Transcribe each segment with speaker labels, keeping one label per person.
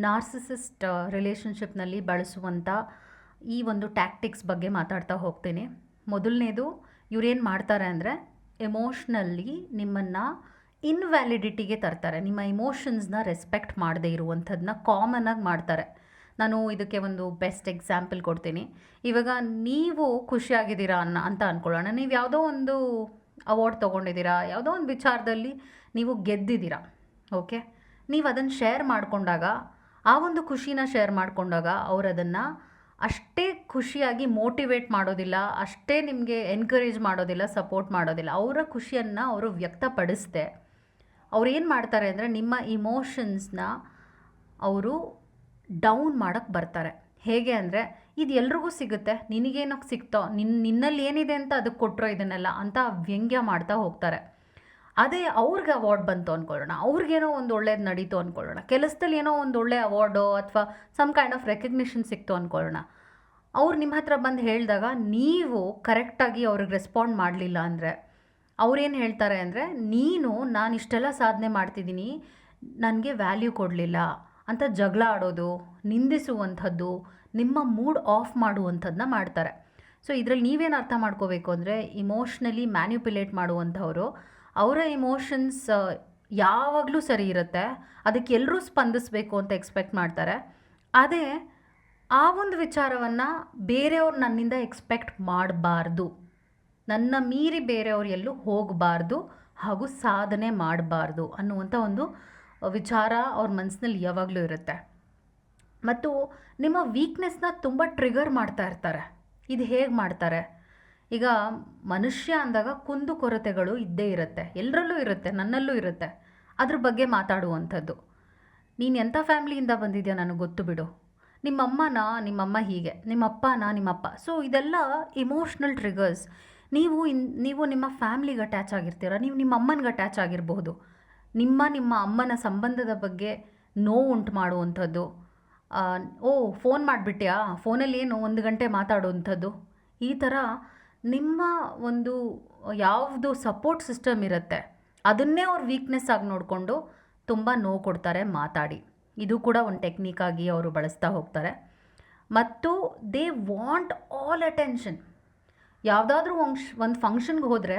Speaker 1: Narcissist ರಿಲೇಷನ್ಶಿಪ್ನಲ್ಲಿ ಬಳಸುವಂಥ ಈ ಒಂದು ಟ್ಯಾಕ್ಟಿಕ್ಸ್ ಬಗ್ಗೆ ಮಾತಾಡ್ತಾ ಹೋಗ್ತೀನಿ. ಮೊದಲನೇದು, ಇವ್ರೇನು ಮಾಡ್ತಾರೆ ಅಂದರೆ ಎಮೋಷ್ನಲ್ಲಿ ನಿಮ್ಮನ್ನು ಇನ್ವ್ಯಾಲಿಡಿಟಿಗೆ ತರ್ತಾರೆ. ನಿಮ್ಮ ಇಮೋಷನ್ಸ್ನ ರೆಸ್ಪೆಕ್ಟ್ ಮಾಡದೇ ಇರುವಂಥದ್ದನ್ನ ಕಾಮನ್ನಾಗಿ ಮಾಡ್ತಾರೆ. ನಾನು ಇದಕ್ಕೆ ಒಂದು ಬೆಸ್ಟ್ ಎಕ್ಸಾಂಪಲ್ ಕೊಡ್ತೀನಿ. ಇವಾಗ ನೀವು ಖುಷಿಯಾಗಿದ್ದೀರಾ ಅಂತ ಅಂದ್ಕೊಳ್ಳೋಣ. ನೀವು ಯಾವುದೋ ಒಂದು ಅವಾರ್ಡ್ ತೊಗೊಂಡಿದ್ದೀರಾ, ಯಾವುದೋ ಒಂದು ವಿಚಾರದಲ್ಲಿ ನೀವು ಗೆದ್ದಿದ್ದೀರಾ. ಓಕೆ, ನೀವು ಅದನ್ನು ಶೇರ್ ಮಾಡಿಕೊಂಡಾಗ, ಆ ಒಂದು ಖುಷಿನ ಶೇರ್ ಮಾಡಿಕೊಂಡಾಗ ಅವ್ರು ಅದನ್ನು ಅಷ್ಟೇ ಖುಷಿಯಾಗಿ ಮೋಟಿವೇಟ್ ಮಾಡೋದಿಲ್ಲ, ಅಷ್ಟೇ ನಿಮಗೆ ಎನ್ಕರೇಜ್ ಮಾಡೋದಿಲ್ಲ, ಸಪೋರ್ಟ್ ಮಾಡೋದಿಲ್ಲ. ಅವರ ಖುಷಿಯನ್ನು ಅವರು ವ್ಯಕ್ತಪಡಿಸ್ದೆ ಅವ್ರು ಏನು ಮಾಡ್ತಾರೆ ಅಂದರೆ ನಿಮ್ಮ ಇಮೋಷನ್ಸ್ನ ಅವರು ಡೌನ್ ಮಾಡೋಕ್ಕೆ ಬರ್ತಾರೆ. ಹೇಗೆ ಅಂದರೆ, ಇದು ಎಲ್ರಿಗೂ ಸಿಗುತ್ತೆ, ನಿನಗೇನಕ್ಕೆ ಸಿಗ್ತೋ, ನಿನ್ನಲ್ಲಿ ಏನಿದೆ ಅಂತ ಅದಕ್ಕೆ ಕೊಟ್ಟರೋ ಇದನ್ನೆಲ್ಲ ಅಂತ ವ್ಯಂಗ್ಯ ಮಾಡ್ತಾ ಹೋಗ್ತಾರೆ. ಅದೇ ಅವ್ರಿಗೆ ಅವಾರ್ಡ್ ಬಂತು ಅಂದ್ಕೊಳ್ಳೋಣ, ಅವ್ರಿಗೇನೋ ಒಂದು ಒಳ್ಳೇದು ನಡೀತು ಅಂದ್ಕೊಳ್ಳೋಣ, ಕೆಲಸದಲ್ಲಿ ಏನೋ ಒಂದು ಒಳ್ಳೆ ಅವಾರ್ಡು ಅಥವಾ ಸಮ್ ಕೈಂಡ್ ಆಫ್ ರೆಕಗ್ನಿಷನ್ ಸಿಕ್ತು ಅಂದ್ಕೊಳ್ಳೋಣ. ಅವ್ರು ನಿಮ್ಮ ಹತ್ರ ಬಂದು ಹೇಳಿದಾಗ ನೀವು ಕರೆಕ್ಟಾಗಿ ಅವ್ರಿಗೆ ರೆಸ್ಪಾಂಡ್ ಮಾಡಲಿಲ್ಲ ಅಂದರೆ ಅವ್ರೇನು ಹೇಳ್ತಾರೆ ಅಂದರೆ, ನಾನು ಇಷ್ಟೆಲ್ಲ ಸಾಧನೆ ಮಾಡ್ತಿದ್ದೀನಿ, ನನಗೆ ವ್ಯಾಲ್ಯೂ ಕೊಡಲಿಲ್ಲ ಅಂತ ಜಗಳ ಆಡೋದು, ನಿಂದಿಸುವಂಥದ್ದು, ನಿಮ್ಮ ಮೂಡ್ ಆಫ್ ಮಾಡುವಂಥದ್ದನ್ನ ಮಾಡ್ತಾರೆ. ಸೊ ಇದರಲ್ಲಿ ನೀವೇನು ಅರ್ಥ ಮಾಡ್ಕೋಬೇಕು ಅಂದರೆ, ಇಮೋಷ್ನಲಿ ಮ್ಯಾನ್ಯುಪ್ಯುಲೇಟ್ ಮಾಡುವಂಥವರು, ಅವರ ಇಮೋಷನ್ಸ್ ಯಾವಾಗಲೂ ಸರಿ ಇರುತ್ತೆ, ಅದಕ್ಕೆ ಎಲ್ಲರೂ ಸ್ಪಂದಿಸಬೇಕು ಅಂತ ಎಕ್ಸ್ಪೆಕ್ಟ್ ಮಾಡ್ತಾರೆ. ಅದೇ ಆ ಒಂದು ವಿಚಾರವನ್ನು ಬೇರೆಯವ್ರು ನನ್ನಿಂದ ಎಕ್ಸ್ಪೆಕ್ಟ್ ಮಾಡಬಾರ್ದು, ನನ್ನ ಮೀರಿ ಬೇರೆಯವ್ರು ಎಲ್ಲೂ ಹೋಗಬಾರ್ದು ಹಾಗೂ ಸಾಧನೆ ಮಾಡಬಾರ್ದು ಅನ್ನುವಂಥ ಒಂದು ವಿಚಾರ ಅವ್ರ ಮನಸ್ಸಿನಲ್ಲಿ ಯಾವಾಗಲೂ ಇರುತ್ತೆ. ಮತ್ತು ನಿಮ್ಮ ವೀಕ್ನೆಸ್ನ ತುಂಬ ಟ್ರಿಗರ್ ಮಾಡ್ತಾ ಇರ್ತಾರೆ. ಇದು ಹೇಗೆ ಮಾಡ್ತಾರೆ? ಈಗ ಮನುಷ್ಯ ಅಂದಾಗ ಕುಂದು ಕೊರತೆಗಳು ಇದ್ದೇ ಇರುತ್ತೆ, ಎಲ್ಲರಲ್ಲೂ ಇರುತ್ತೆ, ನನ್ನಲ್ಲೂ ಇರುತ್ತೆ. ಅದ್ರ ಬಗ್ಗೆ ಮಾತಾಡುವಂಥದ್ದು. ನೀನು ಎಂಥ ಫ್ಯಾಮ್ಲಿಯಿಂದ ಬಂದಿದ್ಯಾ ನನಗೆ ಗೊತ್ತು ಬಿಡು, ನಿಮ್ಮಮ್ಮ ಹೀಗೆ, ನಿಮ್ಮಪ್ಪ. ಸೊ ಇದೆಲ್ಲ ಇಮೋಷ್ನಲ್ ಟ್ರಿಗರ್ಸ್. ನೀವು ನಿಮ್ಮ ಫ್ಯಾಮ್ಲಿಗೆ ಅಟ್ಯಾಚ್ ಆಗಿರ್ತೀರ, ನೀವು ನಿಮ್ಮ ಅಮ್ಮನಿಗೆ ಅಟ್ಯಾಚ್ ಆಗಿರಬಹುದು. ನಿಮ್ಮ ಅಮ್ಮನ ಸಂಬಂಧದ ಬಗ್ಗೆ ನೋವು ಉಂಟು ಮಾಡುವಂಥದ್ದು. ಫೋನ್ ಮಾಡಿಬಿಟ್ಯಾ, ಫೋನಲ್ಲಿ ಏನು 1 ಗಂಟೆ ಮಾತಾಡುವಂಥದ್ದು. ಈ ಥರ ನಿಮ್ಮ ಒಂದು ಯಾವುದು ಸಪೋರ್ಟ್ ಸಿಸ್ಟಮ್ ಇರುತ್ತೆ ಅದನ್ನೇ ಅವ್ರು ವೀಕ್ನೆಸ್ ಆಗಿ ನೋಡಿಕೊಂಡು ತುಂಬ ನೋವು ಕೊಡ್ತಾರೆ ಮಾತಾಡಿ. ಇದು ಕೂಡ ಒಂದು ಟೆಕ್ನಿಕಾಗಿ ಅವರು ಬಳಸ್ತಾ ಹೋಗ್ತಾರೆ. ಮತ್ತು ದೇ ವಾಂಟ್ ಆಲ್ ಅಟೆನ್ಷನ್. ಯಾವುದಾದ್ರೂ ಒಂದು ಫಂಕ್ಷನ್ಗೆ ಹೋದರೆ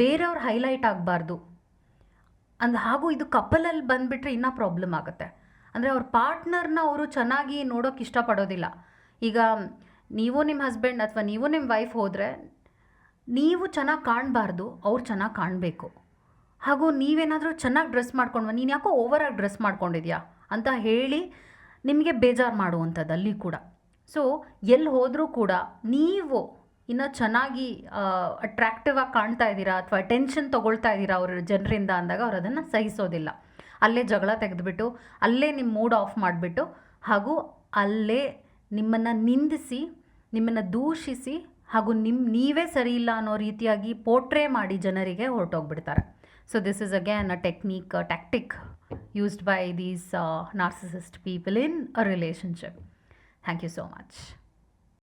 Speaker 1: ಬೇರೆಯವ್ರು ಹೈಲೈಟ್ ಆಗಬಾರ್ದು ಹಾಗೂ ಇದು ಕಪಲಲ್ಲಿ ಬಂದುಬಿಟ್ರೆ ಇನ್ನೂ ಪ್ರಾಬ್ಲಮ್ ಆಗುತ್ತೆ. ಅಂದರೆ ಅವ್ರ ಪಾರ್ಟ್ನರ್ನ ಅವರು ಚೆನ್ನಾಗಿ ನೋಡೋಕೆ ಇಷ್ಟಪಡೋದಿಲ್ಲ. ಈಗ ನೀವು ನಿಮ್ಮ ಹಸ್ಬೆಂಡ್ ಅಥವಾ ನೀವು ನಿಮ್ಮ ವೈಫ್ ಹೋದರೆ ನೀವು ಚೆನ್ನಾಗಿ ಕಾಣಬಾರ್ದು, ಅವ್ರು ಚೆನ್ನಾಗಿ ಕಾಣಬೇಕು. ಹಾಗೂ ನೀವೇನಾದರೂ ಚೆನ್ನಾಗಿ ಡ್ರೆಸ್ ಮಾಡ್ಕೊಂಡು, ನೀನು ಯಾಕೋ ಓವರಾಗಿ ಡ್ರೆಸ್ ಮಾಡ್ಕೊಂಡಿದ್ಯಾ ಅಂತ ಹೇಳಿ ನಿಮಗೆ ಬೇಜಾರು ಮಾಡುವಂಥದ್ದು ಅಲ್ಲಿ ಕೂಡ. ಸೊ ಎಲ್ಲಿ ಹೋದರೂ ಕೂಡ ನೀವು ಇನ್ನೂ ಚೆನ್ನಾಗಿ ಅಟ್ರ್ಯಾಕ್ಟಿವ್ ಆಗಿ ಕಾಣ್ತಾ ಇದ್ದೀರಾ ಅಥವಾ ಅಟೆನ್ಷನ್ ತೊಗೊಳ್ತಾ ಇದ್ದೀರಾ ಅವ್ರ ಜನರಿಂದ ಅಂದಾಗ ಅವ್ರು ಅದನ್ನು ಸಹಿಸೋದಿಲ್ಲ. ಅಲ್ಲೇ ಜಗಳ ತೆಗೆದುಬಿಟ್ಟು, ಅಲ್ಲೇ ನಿಮ್ಮ ಮೂಡ್ ಆಫ್ ಮಾಡಿಬಿಟ್ಟು, ಹಾಗೂ ಅಲ್ಲೇ ನಿಮ್ಮನ್ನು ನಿಂದಿಸಿ, ನಿಮ್ಮನ್ನು ದೂಷಿಸಿ, ಹಾಗೂ ನೀವೇ ಸರಿ ಇಲ್ಲ ಅನ್ನೋ ರೀತಿಯಾಗಿ ಪೋರ್ಟ್ರೇ ಮಾಡಿ ಜನರಿಗೆ ಹೊರಟೋಗ್ಬಿಡ್ತಾರೆ. So this is again a tactic used by these narcissist people in a relationship. Thank you so much.